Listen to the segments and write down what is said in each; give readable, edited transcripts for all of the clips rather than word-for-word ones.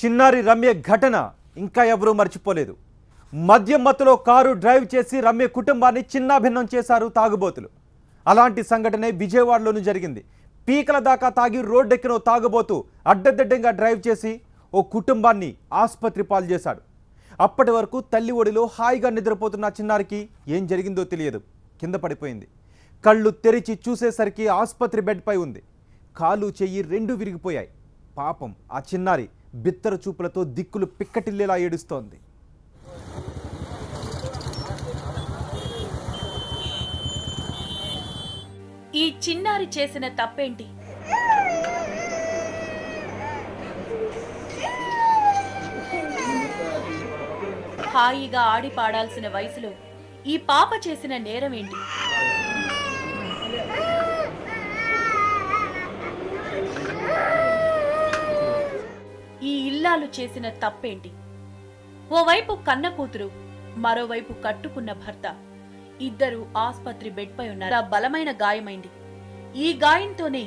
చిన్నారి రమ్య ఘటన ఇంకా ఎవరూ మర్చిపోలేదు. మద్యం మత్తులో కారు డ్రైవ్ చేసి రమ్య కుటుంబాన్ని చిన్నాభిన్నం చేశారు తాగుబోతులు. అలాంటి సంఘటనే విజయవాడలోనూ జరిగింది. పీకల దాకా తాగి రోడ్డెక్కిన తాగుబోతు అడ్డదిడ్డంగా డ్రైవ్ చేసి ఓ కుటుంబాన్ని ఆసుపత్రి పాలు చేశాడు. అప్పటి వరకు తల్లి ఒడిలో హాయిగా నిద్రపోతున్న చిన్నారికి ఏం జరిగిందో తెలియదు. కింద పడిపోయింది. కళ్ళు తెరిచి చూసేసరికి ఆసుపత్రి బెడ్పై ఉంది. కాలు చెయ్యి రెండు విరిగిపోయాయి. పాపం ఆ చిన్నారి బిత్తర చూపులతో దిక్కులు పిక్కటిల్లేలా ఏడుస్తోంది. ఈ చిన్నారి చేసిన తప్పేంటి? హాయిగా ఆడి పాడాల్సిన వయసులో ఈ పాప చేసిన నేరం ఏంటి? ఈ ఇల్లాలు చేసిన తప్పేంటి? ఓవైపు కన్న కూతురు, మరోవైపు కట్టుకున్న భర్త, ఇద్దరు ఆస్పత్రి బెడ్పై ఉన్నారు. బలమైన గాయమైంది. ఈ గాయంతోనే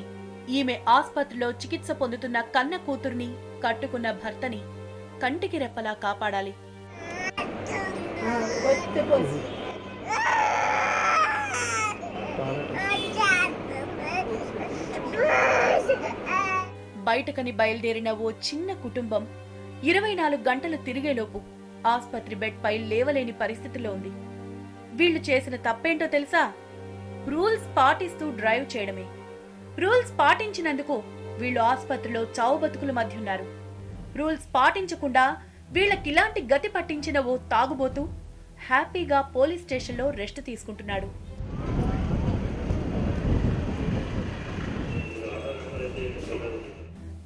ఈమె ఆస్పత్రిలో చికిత్స పొందుతున్న కన్న కూతుర్ని, కట్టుకున్న భర్తని కంటికి రెప్పలా కాపాడాలి. బయటకని బయలుదేరిన ఓ చిన్న కుటుంబం 24 గంటలు తిరిగేలోపు ఆస్పత్రి బెడ్ పై లేవలేని పరిస్థితిలో ఉంది. వీళ్లు చేసిన తప్పేంటో తెలుసా? రూల్స్ పాటిస్తూ డ్రైవ్ చేయడమే. రూల్స్ పాటించినందుకు వీళ్ళు ఆస్పత్రిలో చావు బతుకుల మధ్య ఉన్నారు. రూల్స్ పాటించకుండా వీళ్ళకిలాంటి గతి పట్టించిన ఓ తాగుబోతూ హ్యాపీగా పోలీస్ స్టేషన్లో రెస్ట్ తీసుకుంటున్నాడు.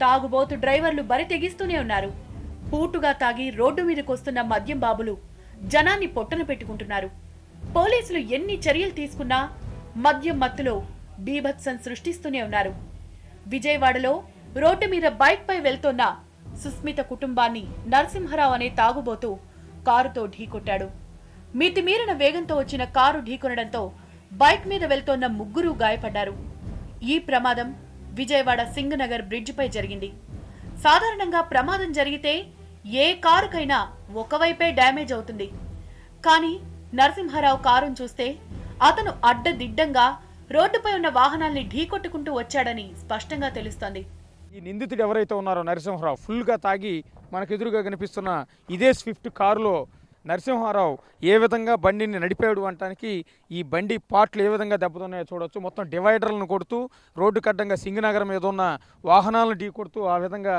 తాగుబోతు డ్రైవర్లు బరి తెగిస్తూనే ఉన్నారు. పూటుగా తాగి రోడ్డు మీదకొస్తున్న మద్యం బాబులు జనాన్ని పొట్టన పెట్టుకుంటున్నారు. పోలీసులు ఎన్ని చర్యలు తీసుకున్నా మద్యం మత్తులో బీభత్సం సృష్టిస్తూనే ఉన్నారు. విజయవాడలో రోడ్డు మీద బైక్ పై వెళ్తున్న సుస్మిత కుటుంబాన్ని నరసింహరావు అనే తాగుబోతూ కారుతో ఢీకొట్టాడు. మితిమీరిన వేగంతో వచ్చిన కారు ఢీకొనడంతో బైక్ మీద వెళ్తోన్న ముగ్గురు గాయపడ్డారు. ఈ ప్రమాదం విజయవాడ సింగనగర్ బ్రిడ్జ్ పై జరిగింది. సాధారణంగా ప్రమాదం జరిగితే ఏ కారుకైనా ఒకవైపే డ్యామేజ్ అవుతుంది. కానీ నరసింహారావు కారును చూస్తే అతను అడ్డదిడ్డంగా రోడ్డుపై ఉన్న వాహనాల్ని ఢీకొట్టుకుంటూ వచ్చాడని స్పష్టంగా తెలుస్తోంది. ఈ నిందితుడు ఎవరైతే ఉన్నారో నరసింహారావు ఫుల్గా తాగి మనకెదురుగా కనిపిస్తున్న ఇదే స్విఫ్ట్ కారులో నరసింహారావు ఏ విధంగా బండిని నడిపాడు అంటానికి ఈ బండి పార్ట్లు ఏ విధంగా దెబ్బతున్నాయో చూడవచ్చు. మొత్తం డివైడర్లను కొడుతూ రోడ్డు కడ్డంగా సింగనగరం మీద ఉన్న వాహనాలను ఢీ కొడుతూ ఆ విధంగా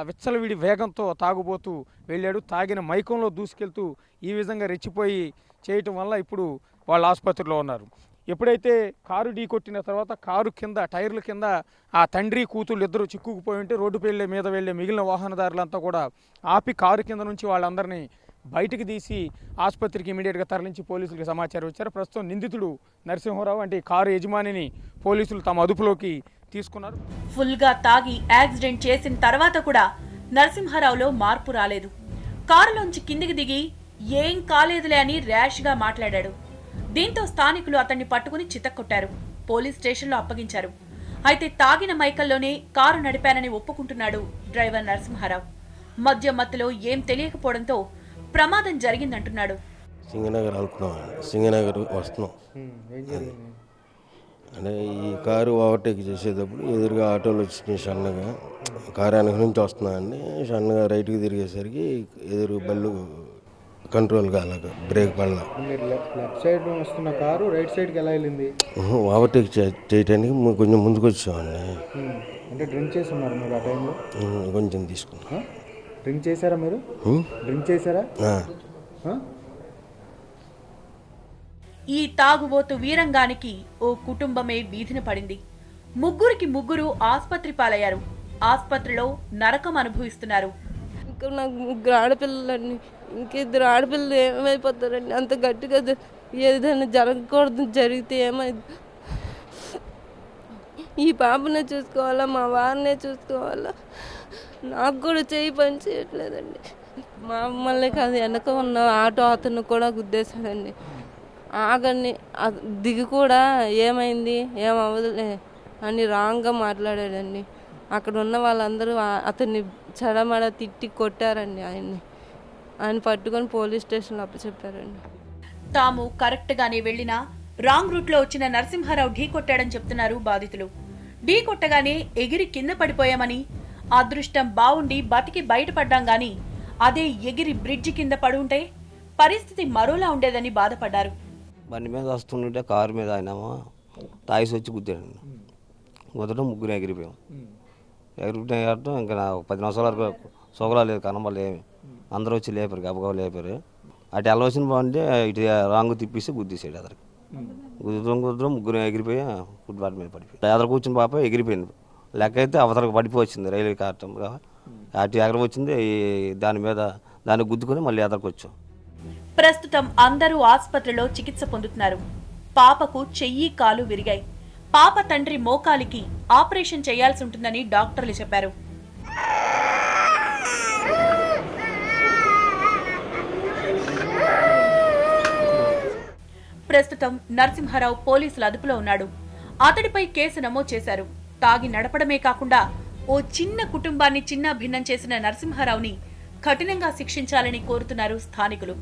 విచ్చలవిడి వేగంతో తాగుబోతూ వెళ్ళాడు. తాగిన మైకంలో దూసుకెళ్తూ ఈ విధంగా రెచ్చిపోయి చేయటం వల్ల ఇప్పుడు వాళ్ళు ఆసుపత్రిలో ఉన్నారు. ఎప్పుడైతే కారు ఢీ కొట్టిన తర్వాత కారు కింద టైర్ల కింద ఆ తండ్రి కూతుళ్ళు ఇద్దరు చిక్కుకుపోయి ఉంటే రోడ్డు మీద వెళ్ళే మిగిలిన వాహనదారులంతా కూడా ఆపి కారు కింద నుంచి వాళ్ళందరినీ బయటికి తీసి ఆసుపత్రికి ఇమీడియట్గా తరలించి పోలీసులకు సమాచారం ఇచ్చారు. ప్రస్తుతం నిందితుడు నరసింహారావు అంటే కారు యజమానిని పోలీసులు తమ అదుపులోకి తీసుకున్నారు. ఫుల్గా తాగి యాక్సిడెంట్ చేసిన తర్వాత కూడా నరసింహారావులో మార్పు రాలేదు. కారులోంచి కిందికి దిగి ఏం కాలేదులే అని ర్యాష్గా మాట్లాడాడు. దీంతో స్థానికులు అతన్ని పట్టుకుని చితక్కొట్టారు. పోలీస్ స్టేషన్లో అప్పగించారు. అయితే తాగిన మైకల్లోనే కారు నడిపానని ఒప్పుకుంటున్నాడు డ్రైవర్ నరసింహారావు. మద్యం మత్తులో ఏం తెలియకపోవడంతో ప్రమాదం జరిగిందంటున్నాడు. సింగనగర్ అనుకున్నాం, సింగనగర్ వస్తున్నాం అంటే ఈ కారు ఓవర్టేక్ చేసేటప్పుడు ఎదురుగా ఆటోలు వచ్చినాయి. సన్నగా కారు వెనక నుంచి వస్తున్నాయండి. సన్నగా రైట్కి తిరిగేసరికి ఎదురు బళ్ళు కంట్రోల్ కాలేక బ్రేక్ పడల. లెఫ్ట్ సైడ్ వస్తున్న కారు రైట్ సైడ్కి ఎలా వెళ్ళింది? ఓవర్టేక్ చేయడానికి కొంచెం ముందుకు వచ్చామండి. అంటే డ్రింక్ చేసి ఉన్నారు మీరు ఆ టైంలో? కొంచెం తీసుకున్నా. డ్రింక్ చేశారా మీరు? డ్రింక్ చేశారా? ఈ తాగుబోతు వీరంగానికి ఓ కుటుంబమే వీధిన పడింది. ముగ్గురికి ముగ్గురు ఆస్పత్రి పాలయ్యారు. ఆస్పత్రిలో నరకం అనుభవిస్తున్నారు. ఇంకా నాకు ముగ్గురు ఆడపిల్లలండి. ఇంకిద్దరు ఆడపిల్లలు ఏమైపోతారండి? అంత గట్టిగా ఏదైనా జరగకూడదు, జరిగితే ఏమైంది? ఈ పాపనే చూసుకోవాలా, మా వారినే చూసుకోవాలా? నాకు కూడా చేయి పని చేయట్లేదండి. మా అమ్మల్ని కాదు, వెనక ఉన్న ఆటో అతను కూడా గుద్దేశాడండి. ఆగని దిగి కూడా ఏమైంది, ఏమవ్వదులే అని రాంగ్గా మాట్లాడాడండి. అక్కడ ఉన్న వాళ్ళందరూ అతన్ని చెడమడ తిట్టి కొట్టారండి ఆయన్ని. ఆయన పట్టుకొని పోలీస్ స్టేషన్లో అప్పచెప్పారండి. తాము కరెక్ట్ గానే వెళ్లినా రాంగ్ రూట్ లో వచ్చిన నరసింహారావు ఢీ కొట్టాడని చెప్తున్నారు బాధితులు. ఢీ కొట్టగానే ఎగిరి కింద పడిపోయామని, అదృష్టం బావుండి బతికి బయటపడ్డాం గాని అదే ఎగిరి బ్రిడ్జి కింద పడుంటే పరిస్థితి మరోలా ఉండేదని బాధపడ్డారు. బండి మీద వస్తుంటే కారు మీద ఆయన తాగిసి వచ్చి గుద్దాడు. గుద్దడం ముగ్గురు ఎగిరిపోయాం. ఎగిరిపోయాం ఇంకా 10 నిమిషాల వరకు సోగలా లేదు, కనబడలేదు ఏమి. అందరూ వచ్చి లేపారు, గబగబా లేపారు. అటు వెళ్ళవలసిన బాగుంటే ఇటు రాంగు తిప్పేసి గుద్దేసాడు ఎదరికి. గుద్దడం ముగ్గురు ఎగిరిపోయి ఫుట్బాల్ మీద పడిపోయి ఎదర కూర్చుని పాప ఎగిరిపోయింది. లెక్క అయితే అవతలకు పడిపోవచ్చింది రైల్వే కాటం. అటు ఎగర వచ్చింది, దాన్ని గుద్దుకొని మళ్ళీ ఎదరికి వచ్చాం. ప్రస్తుతం అందరూ ఆసుపత్రిలో చికిత్స పొందుతున్నారు. పాపకు చెయ్యి కాలు విరిగాయి. పాప తండ్రి మోకాలికి ఆపరేషన్ చేయాల్సి ఉంటుందని డాక్టర్లు చెప్పారు. ప్రస్తుతం నరసింహారావు పోలీసుల అదుపులో ఉన్నాడు. అతడిపై కేసు నమోదు చేశారు. తాగి నడపడమే కాకుండా ఓ చిన్న కుటుంబాన్ని చిన్న భిన్నం చేసిన నరసింహారావుని కఠినంగా శిక్షించాలని కోరుతున్నారు స్థానికులు.